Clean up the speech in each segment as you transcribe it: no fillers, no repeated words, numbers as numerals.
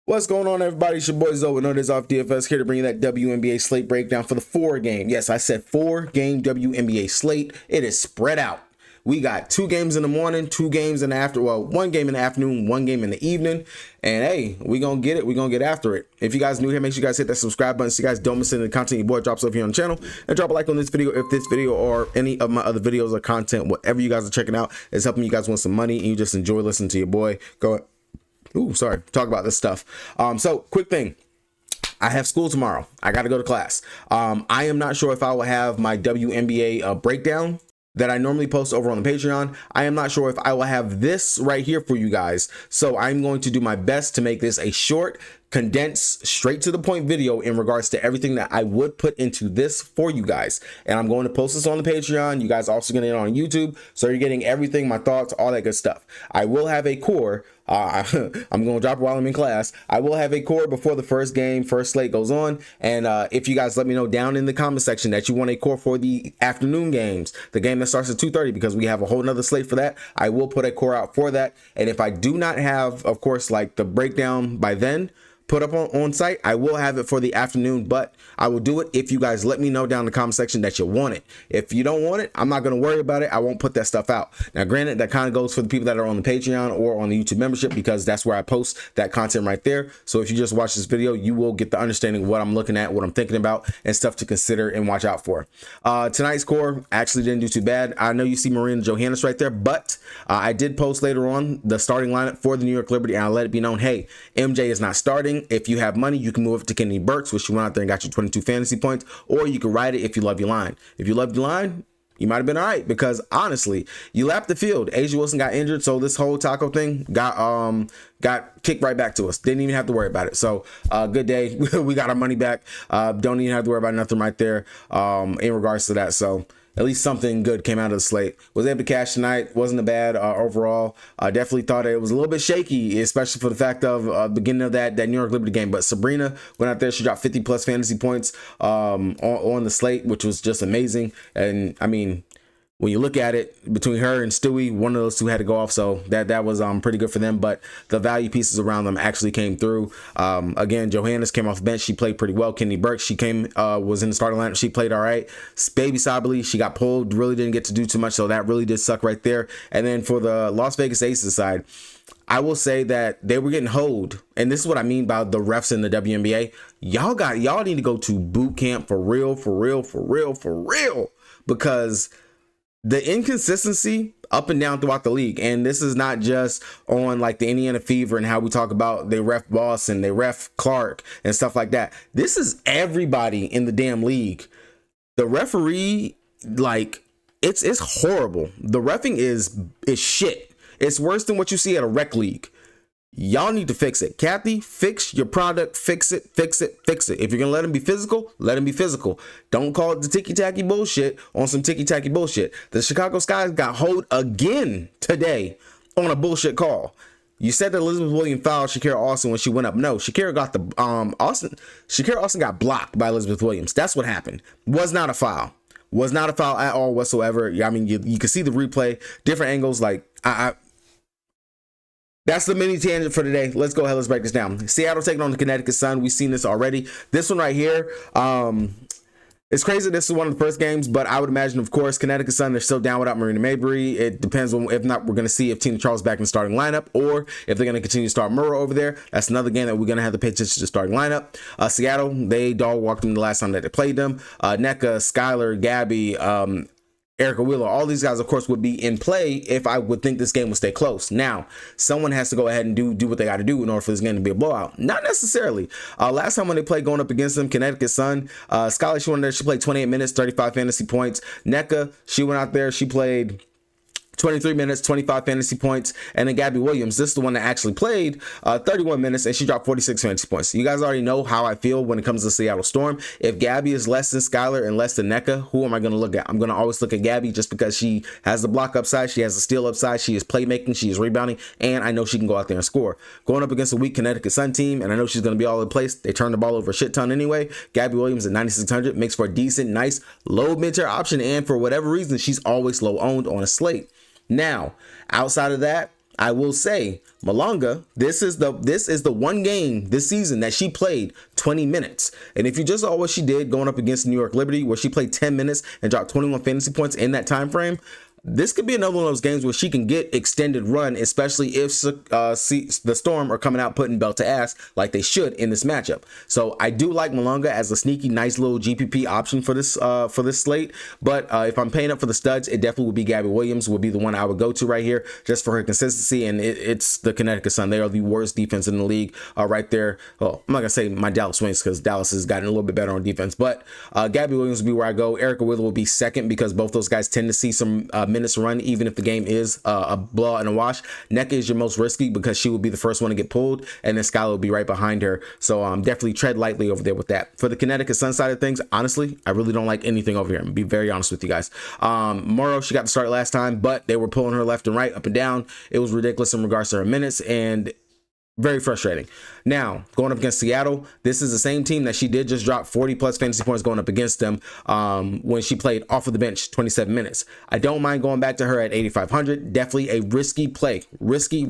What's going on, everybody? It's your boy Zoe, known as Off DFS, here to bring you that WNBA slate breakdown for the 4-game. Yes, I said 4-game WNBA slate. It is spread out. We got 2 games in the morning, 2 games in the after, well, 1 game in the afternoon, 1 game in the evening. And hey, we gonna get it. We gonna get after it. If you guys new here, make sure you guys hit that subscribe button so you guys don't miss any of the content your boy drops over here on the channel. And drop a like on this video if this video or any of my other videos or content, whatever you guys are checking out, is helping you guys win some money and you just enjoy listening to your boy. Talk about this stuff. So quick thing. I have school tomorrow. I got to go to class. I am not sure if I will have my WNBA breakdown that I normally post over on the Patreon. I am not sure if I will have this right here for you guys. So I'm going to do my best to make this a short, condensed, straight to the point video in regards to everything that I would put into this for you guys. And I'm going to post this on the Patreon. You guys also getting it on YouTube. So you're getting everything, my thoughts, all that good stuff. I will have a core. I'm going to drop it while I'm in class. I will have a core before the first slate goes on. And if you guys let me know down in the comment section that you want a core for the afternoon games, the game that starts at 2:30, because we have a whole nother slate for that, I will put a core out for that. And if I do not have, of course, like the breakdown by then put up on site, I will have it for the afternoon, but I will do it if you guys let me know down in the comment section that you want it. If you don't want it, I'm not going to worry about it. I won't put that stuff out. Now, granted, that kind of goes for the people that are on the Patreon or on the YouTube membership, because that's where I post that content right there. So if you just watch this video, you will get the understanding of what I'm looking at, what I'm thinking about, and stuff to consider and watch out for. Tonight's core actually didn't do too bad. I know you see Marina Johannes right there, but I did post later on the starting lineup for the New York Liberty, and I let it be known, hey, MJ is not starting. If you have money, you can move it to Kennedy Burks, which she went out there and got you 22 fantasy points, or you can ride it if you love your line. If you love your line, you might have been all right, because honestly, you lapped the field. Asia Wilson got injured, so this whole taco thing got kicked right back to us. Didn't even have to worry about it. So good day. We got our money back. Don't even have to worry about nothing right there in regards to that. So at least something good came out of the slate. Was able to cash tonight. Wasn't a bad overall. Definitely thought it was a little bit shaky, especially for the fact of beginning of that New York Liberty game. But Sabrina went out there. She dropped 50 plus fantasy points on the slate, which was just amazing. And I mean, when you look at it, between her and Stewie, one of those two had to go off, so that was pretty good for them. But the value pieces around them actually came through. Again, Johannes came off the bench. She played pretty well. Kennedy Burks, she was in the starting lineup. She played all right. Baby Sabali, she got pulled, really didn't get to do too much, so that really did suck right there. And then for the Las Vegas Aces side, I will say that they were getting hoed, and this is what I mean by the refs in the WNBA. Y'all need to go to boot camp for real, because the inconsistency up and down throughout the league, and this is not just on like the Indiana Fever and how we talk about they ref Boston, they ref Clark and stuff like that. This is everybody in the damn league. The referee, like, it's horrible. The reffing is shit. It's worse than what you see at a rec league. Y'all need to fix it. Kathy, fix your product. Fix it. If you're gonna let him be physical, let him be physical. Don't call it the ticky-tacky bullshit on some ticky-tacky bullshit. The Chicago Sky got hold again today on a bullshit call. You said that Elizabeth Williams fouled Shakira Austin when she went up. No, Shakira got the Shakira Austin got blocked by Elizabeth Williams. That's what happened. Was not a foul. Was not a foul at all whatsoever. I mean, you can see the replay, different angles. Like that's the mini tangent for today. Let's go ahead. Let's break this down. Seattle taking on the Connecticut Sun. We've seen this already. This one right here, it's crazy. This is one of the first games, but I would imagine, of course, Connecticut Sun, they're still down without Marina Mabrey. It depends on, if not, we're going to see if Tina Charles back in the starting lineup, or if they're going to continue to start Murrow over there. That's another game that we're going to have to pay attention to the starting lineup. Seattle, they dog walked them the last time that they played them. NECA, Skylar, Gabby, Erica Wheeler, all these guys, of course, would be in play if I would think this game would stay close. Now, someone has to go ahead and do what they got to do in order for this game to be a blowout. Not necessarily. Last time when they played going up against them, Connecticut Sun, Skylar, she went there, she played 28 minutes, 35 fantasy points. NECA, she went out there, she played 23 minutes, 25 fantasy points. And then Gabby Williams, this is the one that actually played 31 minutes, and she dropped 46 fantasy points. You guys already know how I feel when it comes to Seattle Storm. If Gabby is less than Skylar and less than NECA, who am I going to look at? I'm going to always look at Gabby, just because she has the block upside, she has the steal upside, she is playmaking, she is rebounding, and I know she can go out there and score. Going up against a weak Connecticut Sun team, and I know she's going to be all in place. They turn the ball over a shit ton anyway. Gabby Williams at 9,600 makes for a decent, nice, low mid-tier option, and for whatever reason, she's always low owned on a slate. Now, outside of that, I will say, Malonga, this is the one game this season that she played 20 minutes. And if you just saw what she did going up against New York Liberty, where she played 10 minutes and dropped 21 fantasy points in that time frame, this could be another one of those games where she can get extended run, especially if the Storm are coming out putting belt to ass like they should in this matchup. So I do like Malonga as a sneaky, nice little GPP option for this slate. But if I'm paying up for the studs, it definitely would be Gabby Williams, would be the one I would go to right here, just for her consistency. And it's the Connecticut Sun. They are the worst defense in the league right there. Well, I'm not gonna say my Dallas Wings, because Dallas has gotten a little bit better on defense. But Gabby Williams would be where I go. Erica Wheeler will be second, because both those guys tend to see some minutes run, even if the game is a blowout and a wash. Nneka is your most risky, because she will be the first one to get pulled, and then Skylar will be right behind her. So definitely tread lightly over there with that. For the Connecticut Sun side of things, honestly, I really don't like anything over here. I'm gonna be very honest with you guys. Morrow, she got the start last time, but they were pulling her left and right, up and down. It was ridiculous in regards to her minutes, and very frustrating. Now, going up against Seattle, this is the same team that she did just drop 40 plus fantasy points going up against them when she played off of the bench 27 minutes. I don't mind going back to her at 8,500. Definitely a risky play. Risky.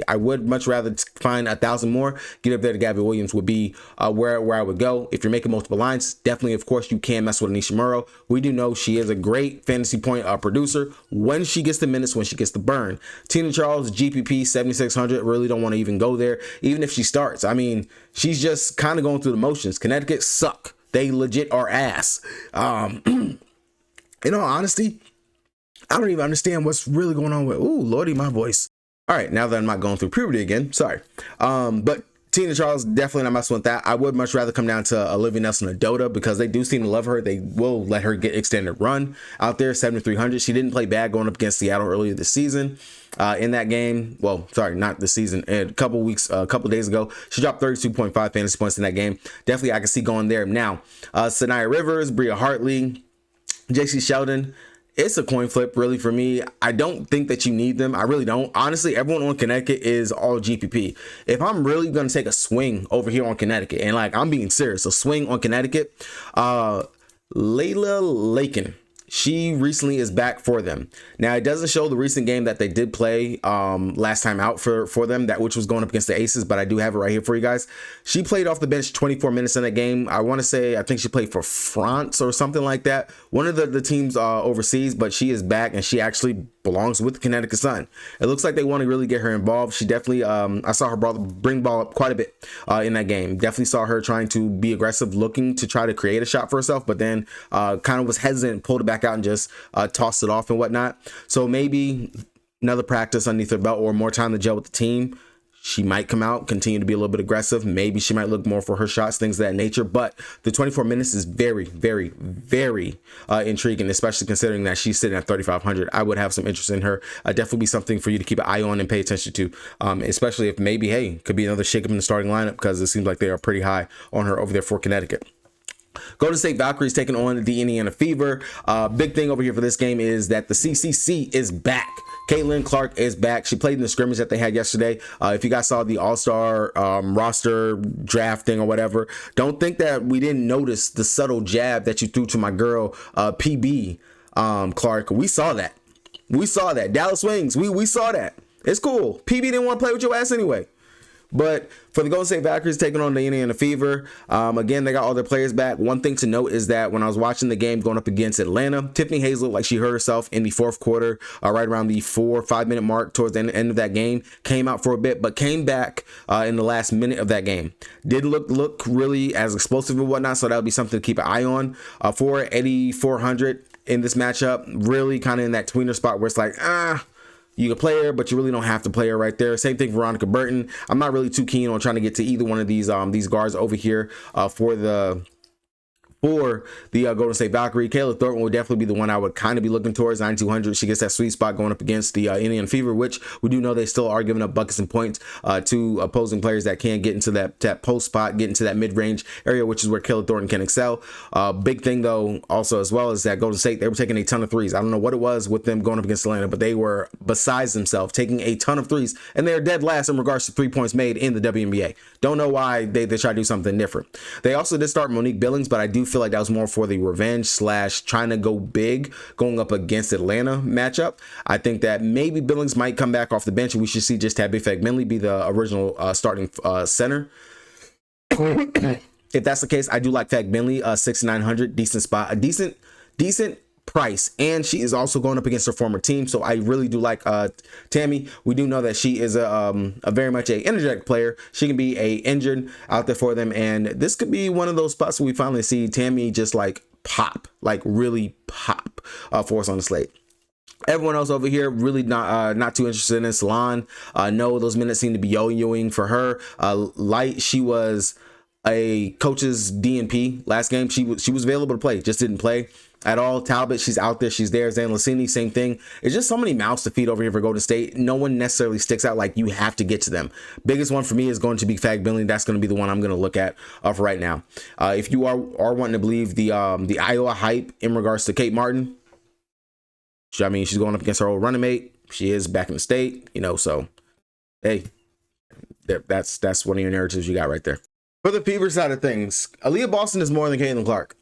I would much rather find 1,000 more. Get up there to Gabby Williams would be where I would go. If you're making multiple lines, definitely, of course, you can mess with Anisha Murrow. We do know she is a great fantasy point producer when she gets the minutes, when she gets the burn. Tina Charles, GPP 7,600. Really don't want to even go there, even if she starts. I mean, she's just kind of going through the motions. Connecticut suck. They legit are ass. In all honesty, I don't even understand what's really going on with, ooh, lordy, my voice. All right, now that I'm not going through puberty again, sorry. But Tina Charles, definitely not messing with that. I would much rather come down to Olivia Nelson or Dota, because they do seem to love her. They will let her get extended run out there, 7,300. She didn't play bad going up against Seattle earlier this season. In that game, well, sorry, not this season, a couple days ago, she dropped 32.5 fantasy points in that game. Definitely, I can see going there. Now, Sanaya Rivers, Bria Hartley, JC Sheldon, it's a coin flip really for me. I don't think that you need them. I really don't. Honestly, everyone on Connecticut is all GPP. If I'm really going to take a swing over here on Connecticut, and like, I'm being serious, a swing on Connecticut, Layla Lakin, she recently is back for them. Now, it doesn't show the recent game that they did play last time out for them, which was going up against the Aces, but I do have it right here for you guys. She played off the bench 24 minutes in that game. I want to say, I think she played for France or something like that. One of the teams overseas, but she is back, and she actually belongs with the Connecticut Sun. It looks like they want to really get her involved. She definitely, I saw her bring ball up quite a bit in that game. Definitely saw her trying to be aggressive, looking to try to create a shot for herself, but then kind of was hesitant, pulled it back out and just tossed it off and whatnot. So maybe another practice underneath her belt, or more time to gel with the team, she might come out, continue to be a little bit aggressive. Maybe she might look more for her shots, things of that nature. But the 24 minutes is very, very, very intriguing, especially considering that she's sitting at 3,500. I would have some interest in her. Definitely be something for you to keep an eye on and pay attention to, especially if maybe, hey, could be another shakeup in the starting lineup, because it seems like they are pretty high on her over there for Connecticut. Golden State Valkyries taking on the Indiana Fever. Big thing over here for this game is that the CCC is back. Caitlin Clark is back. She played in the scrimmage that they had yesterday. If you guys saw the All-Star roster draft thing or whatever, don't think that we didn't notice the subtle jab that you threw to my girl PB Clark. We saw that. Dallas Wings, we saw that. It's cool. PB didn't want to play with your ass anyway. But for the Golden State Valkyries taking on the Indiana Fever, again, they got all their players back. One thing to note is that when I was watching the game going up against Atlanta, Tiffany Hayes looked like she hurt herself in the fourth quarter, right around the 4-5 minute mark towards the end of that game. Came out for a bit, but came back in the last minute of that game. Did look really as explosive and whatnot, so that would be something to keep an eye on. For 8,400 in this matchup, really kind of in that tweener spot where it's like, you can play her, but you really don't have to play her right there. Same thing for Veronica Burton. I'm not really too keen on trying to get to either one of these guards over here for the Golden State Valkyrie. Kayla Thornton would definitely be the one I would kind of be looking towards. 9,200. She gets that sweet spot going up against the Indian Fever, which we do know they still are giving up buckets and points to opposing players that can get into that post spot, get into that mid-range area, which is where Kayla Thornton can excel. Big thing, though, also as well, is that Golden State, they were taking a ton of threes. I don't know what it was with them going up against Atlanta, but they were besides themselves, taking a ton of threes, and they're dead last in regards to 3 points made in the WNBA. Don't know why they try to do something different. They also did start Monique Billings, but I do feel like that was more for the revenge slash trying to go big going up against Atlanta matchup. I think that maybe Billings might come back off the bench and we should see just Tabby Fagbenley be the original starting center. If that's the case, I do like Fagbenley, 6,900, decent spot, a decent price, and she is also going up against her former team, so I really do like Tammy. We do know that she is a very much a energetic player. She can be a engine out there for them, and this could be one of those spots where we finally see Tammy just like pop, like really pop for us on the slate. Everyone else over here really not too interested in Salon. No, those minutes seem to be yo-yoing for her. Light, she was a coach's DNP last game. She was available to play, just didn't play at all. Talbot, she's out there, she's there. Zane Lassini, same thing. It's just so many mouths to feed over here for Golden State. No one necessarily sticks out like you have to get to them. Biggest one for me is going to be Fagbenley. That's going to be the one I'm going to look at for right now. If you are wanting to believe the Iowa hype in regards to Kate Martin, I mean, she's going up against her old running mate. She is back in the state, you know, so hey, that's one of your narratives you got right there. For the Fever side of things, Aaliyah Boston is more than Caitlin Clark.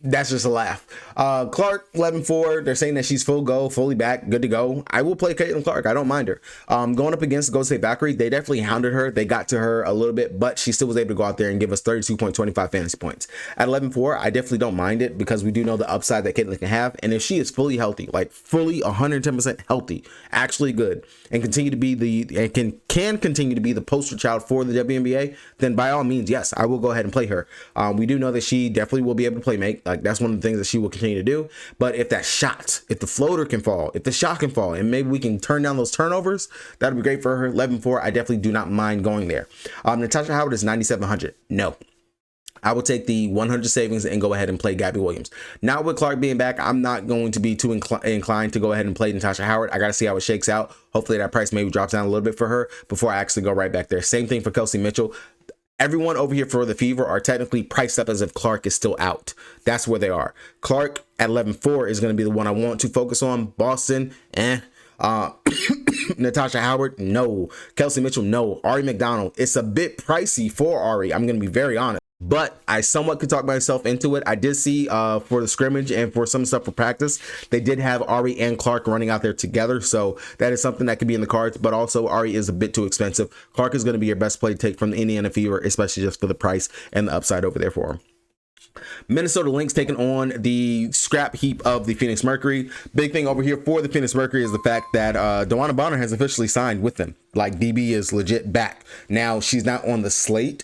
That's just a laugh. Clark 11-4. They're saying that she's full go, fully back, good to go. I will play Caitlin Clark. I don't mind her. Going up against the Golden State Valkyrie, they definitely hounded her. They got to her a little bit, but she still was able to go out there and give us 32.25 fantasy points. At 11-4, I definitely don't mind it because we do know the upside that Caitlin can have. And if she is fully healthy, like fully 110% healthy, actually good, and continue to be can continue to be the poster child for the WNBA, then by all means, yes, I will go ahead and play her. We do know that she definitely will be able to play make. Like that's one of the things that she will continue to do. But if that shot, if the floater can fall, if the shot can fall, and maybe we can turn down those turnovers, that'd be great for her. 11-4, I definitely do not mind going there. Natasha Howard is 9,700. No. I will take the 100 savings and go ahead and play Gabby Williams. Now with Clark being back, I'm not going to be too inclined to go ahead and play Natasha Howard. I got to see how it shakes out. Hopefully that price maybe drops down a little bit for her before I actually go right back there. Same thing for Kelsey Mitchell. Everyone over here for the Fever are technically priced up as if Clark is still out. That's where they are. Clark at 11-4 is going to be the one I want to focus on. Boston, Natasha Howard, no. Kelsey Mitchell, no. Ari McDonald, it's a bit pricey for Ari. I'm going to be very honest. But I somewhat could talk myself into it. I did see for the scrimmage and for some stuff for practice, they did have Ari and Clark running out there together. So that is something that could be in the cards. But also Ari is a bit too expensive. Clark is going to be your best play to take from the Indiana Fever, especially just for the price and the upside over there for him. Minnesota Lynx taking on the scrap heap of the Phoenix Mercury. Big thing over here for the Phoenix Mercury is the fact that DeWanna Bonner has officially signed with them. Like DB is legit back. Now she's not on the slate.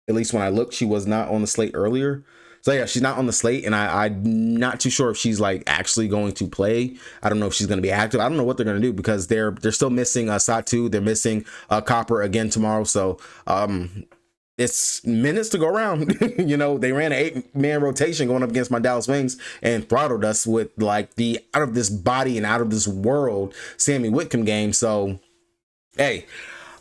At least when I looked, she was not on the slate earlier. So yeah, she's not on the slate, and I'm not too sure if she's like actually going to play. I don't know if she's going to be active. I don't know what they're going to do because they're still missing Satu. They're missing Copper again tomorrow. So it's minutes to go around. You know, they ran an 8-man rotation going up against my Dallas Wings and throttled us with like the out of this body and out of this world Sammy Whitcomb game. So hey.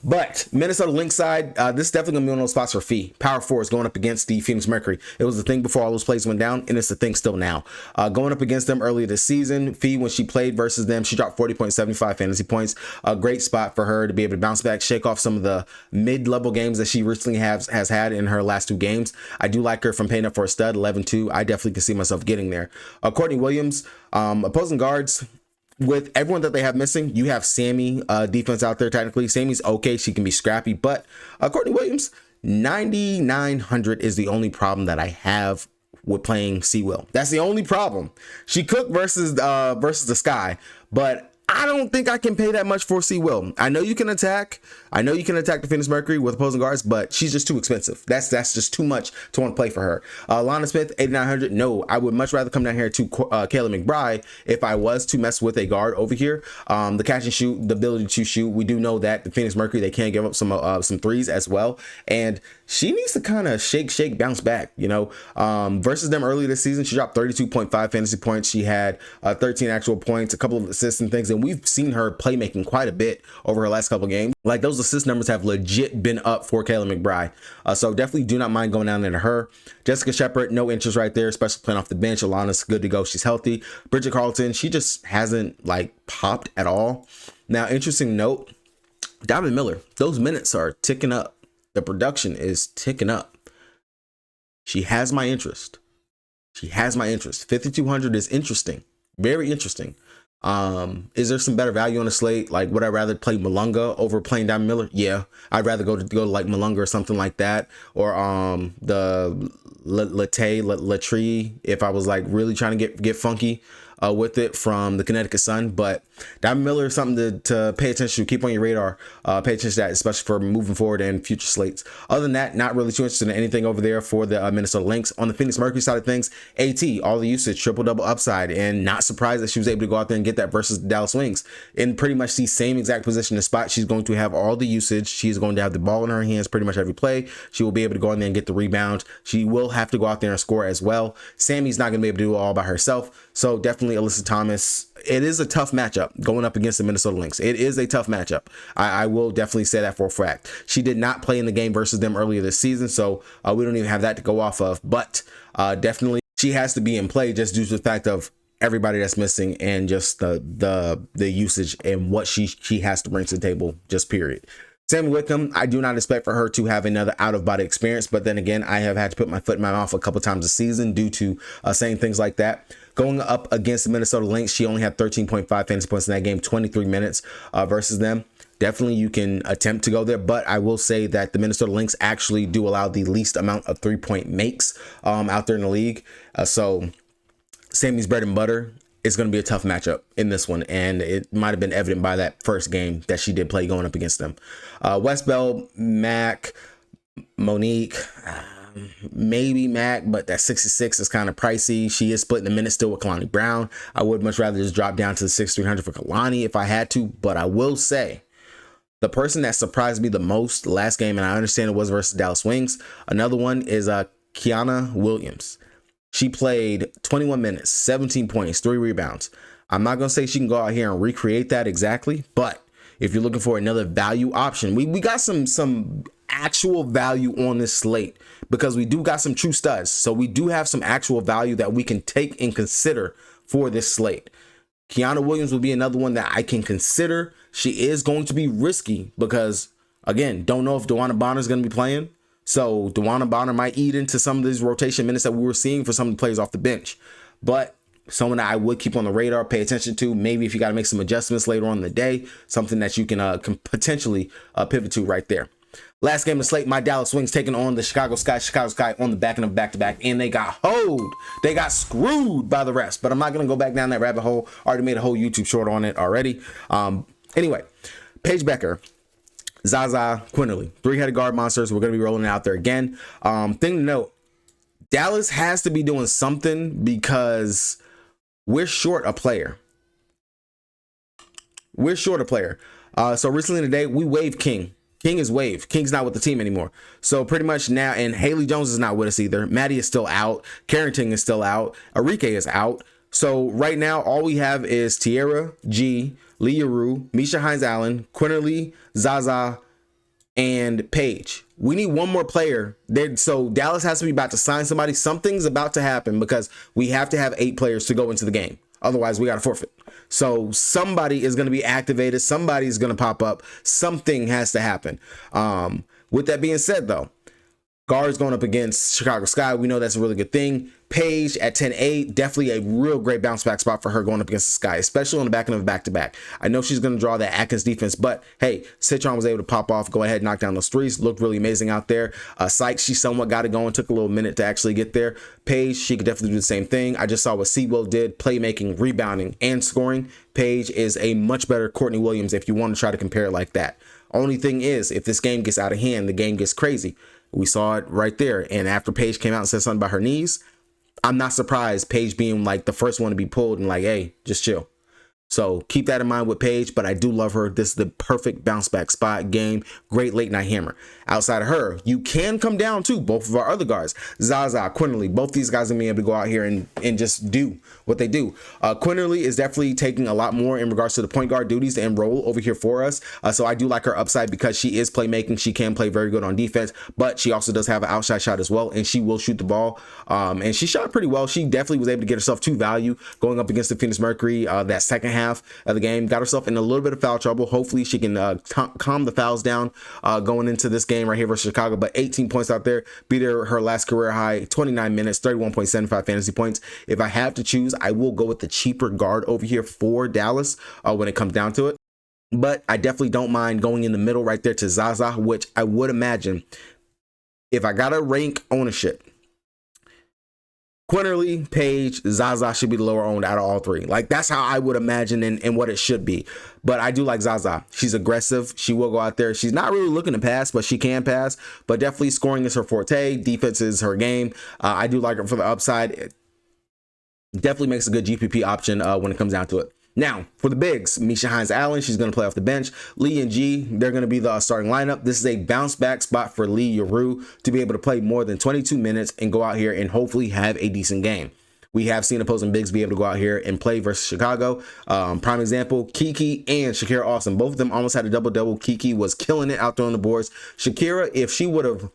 But Minnesota Lynx side, this is definitely going to be one of those spots for Fee. Power 4 is going up against the Phoenix Mercury. It was the thing before all those plays went down, and it's the thing still now. Going up against them earlier this season, Fee, when she played versus them, she dropped 40.75 fantasy points. A great spot for her to be able to bounce back, shake off some of the mid-level games that she recently has had in her last 2 games. I do like her from paying up for a stud, 11-2. I definitely can see myself getting there. Courtney Williams, opposing guards, with everyone that they have missing, you have Sammy defense out there technically. Sammy's okay. She can be scrappy. But Courtney Williams, 9,900 is the only problem that I have with playing Seawill. That's the only problem. She cooked versus the Sky, but I don't think I can pay that much for Seawill. I know you can attack. I know you can attack the Phoenix Mercury with opposing guards, but she's just too expensive. That's just too much to want to play for her. Lana Smith, 8,900. No, I would much rather come down here to Kayla McBride if I was to mess with a guard over here. The catch and shoot, the ability to shoot. We do know that the Phoenix Mercury, they can give up some threes as well, and she needs to kind of shake, bounce back. You know, versus them earlier this season, she dropped 32.5 fantasy points. She had 13 actual points, a couple of assists and things, and we've seen her playmaking quite a bit over her last couple of games. Like those assist numbers have legit been up for Kayla McBride. So definitely do not mind going down into her. Jessica Shepard, no interest right there, especially playing off the bench. Alana's good to go. She's healthy. Bridget Carlton, she just hasn't like popped at all. Now, interesting note, Diamond Miller, those minutes are ticking up. The production is ticking up. She has my interest. She has my interest. 5,200 is interesting. Very interesting. Is there some better value on the slate? Like, would I rather play Malunga over playing Diamond Miller? Yeah, I'd rather go to like Malunga or something like that, or the Latree if I was like really trying to get funky with it from the Connecticut Sun. But Diamond Miller is something to pay attention to, keep on your radar, pay attention to that, especially for moving forward and future slates. Other than that, not really too interested in anything over there for the Minnesota Lynx. On the Phoenix Mercury side of things, AT, all the usage, triple-double upside, and not surprised that she was able to go out there and get that versus the Dallas Wings in pretty much the same exact position and spot. She's going to have all the usage. She's going to have the ball in her hands pretty much every play. She will be able to go in there and get the rebound. She will have to go out there and score as well. Sammy's not going to be able to do it all by herself. So definitely Alyssa Thomas. It is a tough matchup going up against the Minnesota Lynx. It is a tough matchup. I will definitely say that for a fact. She did not play in the game versus them earlier this season, so we don't even have that to go off of. But definitely she has to be in play just due to the fact of everybody that's missing and just the usage and what she has to bring to the table, just period. Sammy Wickham, I do not expect for her to have another out-of-body experience, but then again, I have had to put my foot in my mouth a couple times this season due to saying things like that. Going up against the Minnesota Lynx, she only had 13.5 fantasy points in that game, 23 minutes versus them. Definitely you can attempt to go there, but I will say that the Minnesota Lynx actually do allow the least amount of three-point makes out there in the league. So Sammy's bread and butter is going to be a tough matchup in this one, and it might have been evident by that first game that she did play going up against them. Westbell, Mac, Monique, maybe Mac, but that 66 is kind of pricey. She is splitting the minutes still with Kalani Brown. I would much rather just drop down to the 6,300 for Kalani if I had to, but I will say the person that surprised me the most last game, and I understand it was versus Dallas Wings, another one is Kiana Williams. She played 21 minutes, 17 points, 3 rebounds. I'm not going to say she can go out here and recreate that exactly, but if you're looking for another value option, we got some actual value on this slate because we do got some true studs. So we do have some actual value that we can take and consider for this slate. Kiana Williams will be another one that I can consider. She is going to be risky because, again, don't know if DeWanna Bonner is going to be playing. So DeWanna Bonner might eat into some of these rotation minutes that we were seeing for some of the players off the bench. But someone that I would keep on the radar, pay attention to. Maybe if you got to make some adjustments later on in the day, something that you can potentially pivot to right there. Last game of the slate, my Dallas Wings taking on the Chicago Sky on the back end of back-to-back, and they got hoed. They got screwed by the refs, but I'm not going to go back down that rabbit hole. Already made a whole YouTube short on it already. Anyway, Paige Becker, Zaza, Quinterly, three-headed guard monsters. We're going to be rolling it out there again. Thing to note, Dallas has to be doing something because we're short a player. So recently today, we waived King. King is waived. King's not with the team anymore. So pretty much now, and Haley Jones is not with us either. Maddie is still out. Carrington is still out. Arike is out. So right now, all we have is Tierra, G, Leah Rue, Misha Hines-Allen, Quinterly, Zaza, and Paige. We need one more player. So Dallas has to be about to sign somebody. Something's about to happen because we have to have 8 players to go into the game. Otherwise, we got to forfeit. So somebody is going to be activated. Somebody's going to pop up. Something has to happen. With that being said, though, guards going up against Chicago Sky. We know that's a really good thing. Paige at 10-8, definitely a real great bounce back spot for her going up against the Sky, especially on the back end of a back-to-back. I know she's going to draw that Atkins defense, but hey, Citron was able to pop off, go ahead, knock down those threes. Looked really amazing out there. Sykes, she somewhat got it going, took a little minute to actually get there. Paige, she could definitely do the same thing. I just saw what Sewell did, playmaking, rebounding, and scoring. Paige is a much better Courtney Williams if you want to try to compare it like that. Only thing is, if this game gets out of hand, the game gets crazy. We saw it right there. And after Paige came out and said something about her knees, I'm not surprised Paige being like the first one to be pulled and like, hey, just chill. So keep that in mind with Paige, but I do love her. This is the perfect bounce back spot game. Great late night hammer. Outside of her, you can come down to both of our other guards, Zaza, Quinterly. Both these guys are going to be able to go out here and just do what they do. Quinterly is definitely taking a lot more in regards to the point guard duties and role over here for us. So I do like her upside because she is playmaking. She can play very good on defense, but she also does have an outside shot as well, and she will shoot the ball. And she shot pretty well. She definitely was able to get herself to value going up against the Phoenix Mercury. That second half half of the game. Got herself in a little bit of foul trouble. Hopefully she can calm the fouls down going into this game right here versus Chicago. But 18 points out there, beat her last career high, 29 minutes, 31.75 fantasy points. If I have to choose, I will go with the cheaper guard over here for Dallas when it comes down to it. But I definitely don't mind going in the middle right there to Zaza, which I would imagine if I got to rank ownership, Quinterly, Paige, Zaza should be the lower owned out of all three. Like, that's how I would imagine and what it should be. But I do like Zaza. She's aggressive. She will go out there. She's not really looking to pass, but she can pass. But definitely scoring is her forte. Defense is her game. I do like her for the upside. It definitely makes a good GPP option when it comes down to it. Now, for the bigs, Misha Hines-Allen, she's going to play off the bench. Lee and G, they're going to be the starting lineup. This is a bounce back spot for Lee Yaru to be able to play more than 22 minutes and go out here and hopefully have a decent game. We have seen opposing bigs be able to go out here and play versus Chicago. Prime example, Kiki and Shakira Austin. Both of them almost had a double-double. Kiki was killing it out there on the boards. Shakira, if she would have,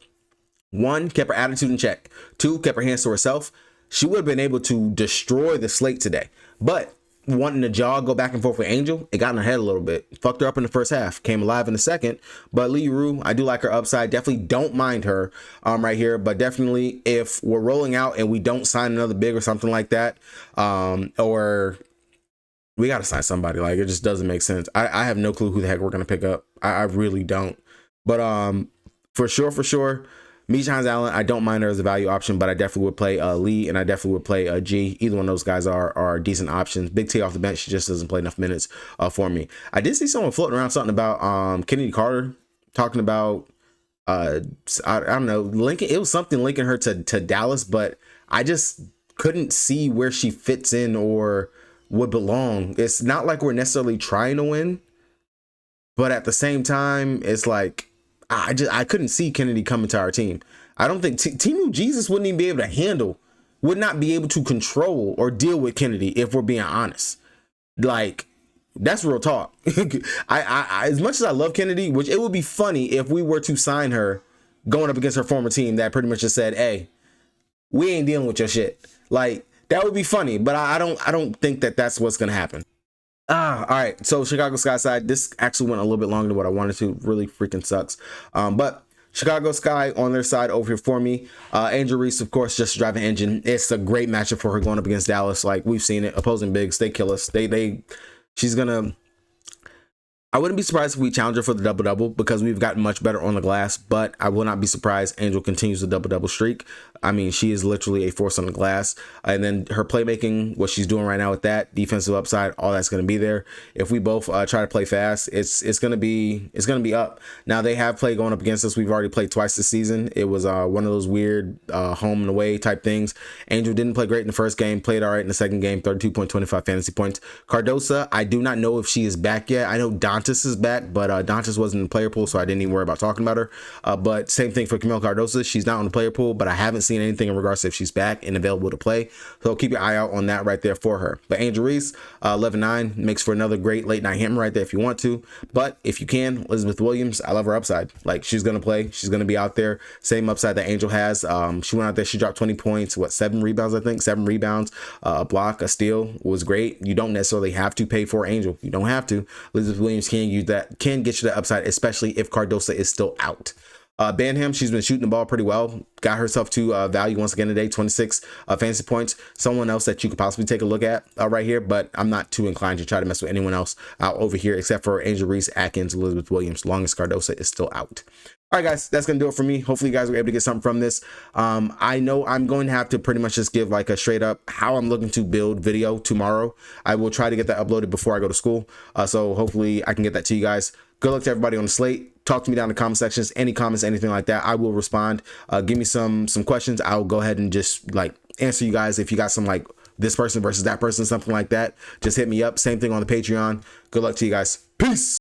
one, kept her attitude in check, two, kept her hands to herself, she would have been able to destroy the slate today. But wanting to jog, go back and forth with Angel, it got in her head a little bit. Fucked her up in the first half. Came alive in the second. But Lee Rue, I do like her upside. Definitely don't mind her right here. But definitely if we're rolling out and we don't sign another big or something like that, or we got to sign somebody. Like, it just doesn't make sense. I have no clue who the heck we're going to pick up. I really don't. But for sure, Misha Hines-Allen, I don't mind her as a value option, but I definitely would play Lee and I definitely would play G. Either one of those guys are decent options. Big T off the bench, she just doesn't play enough minutes for me. I did see someone floating around something about Kennedy Carter talking about I don't know, linking. It was something linking her to Dallas, but I just couldn't see where she fits in or would belong. It's not like we're necessarily trying to win, but at the same time, it's like I couldn't see Kennedy coming to our team. I don't think Timu Jesus wouldn't even be able to handle, would not be able to control or deal with Kennedy if we're being honest. Like, that's real talk. I as much as I love Kennedy, which it would be funny if we were to sign her going up against her former team that pretty much just said, hey, we ain't dealing with your shit. Like, that would be funny, but I don't think that that's what's gonna happen. All right, so Chicago Sky side, this actually went a little bit longer than what I wanted to. Really freaking sucks. But Chicago Sky on their side over here for me. Angel Reese, of course, just driving engine. It's a great matchup for her going up against Dallas. Like, we've seen it. Opposing bigs, they kill us. She's gonna. I wouldn't be surprised if we challenge her for the double-double because we've gotten much better on the glass, but I will not be surprised Angel continues the double-double streak. I mean, she is literally a force on the glass. And then her playmaking, what she's doing right now with that, defensive upside, all that's going to be there. If we both try to play fast, it's going to be up. Now, they have played going up against us. We've already played twice this season. It was one of those weird home and away type things. Angel didn't play great in the first game, played all right in the second game, 32.25 fantasy points. Cardosa, I do not know if she is back yet. I know Dantas is back, but Dantas wasn't in the player pool, so I didn't even worry about talking about her. But same thing for Camille Cardosa. She's not on the player pool, but I haven't seen anything in regards to if she's back and available to play. So keep your eye out on that right there for her. But Angel Reese, 11-9, makes for another great late night hammer right there if you want to. But if you can, Elizabeth Williams, I love her upside. Like, she's going to play. She's going to be out there. Same upside that Angel has. She went out there. She dropped 20 points. 7 rebounds, I think? 7 rebounds. A block, a steal was great. You don't necessarily have to pay for Angel. You don't have to. Elizabeth Williams can use that, can get you the upside, especially if Cardosa is still out. Banham, she's been shooting the ball pretty well. Got herself to value once again today, 26 fantasy points. Someone else that you could possibly take a look at right here, but I'm not too inclined to try to mess with anyone else over here except for Angel Reese, Atkins, Elizabeth Williams, long as Cardosa is still out. All right, guys, that's going to do it for me. Hopefully you guys were able to get something from this. I know I'm going to have to pretty much just give like a straight up how I'm looking to build video tomorrow. I will try to get that uploaded before I go to school. So hopefully I can get that to you guys. Good luck to everybody on the slate. Talk to me down in the comment sections, any comments, anything like that. I will respond. Give me some questions. I'll go ahead and just like answer you guys. If you got some like this person versus that person, something like that, just hit me up. Same thing on the Patreon. Good luck to you guys. Peace.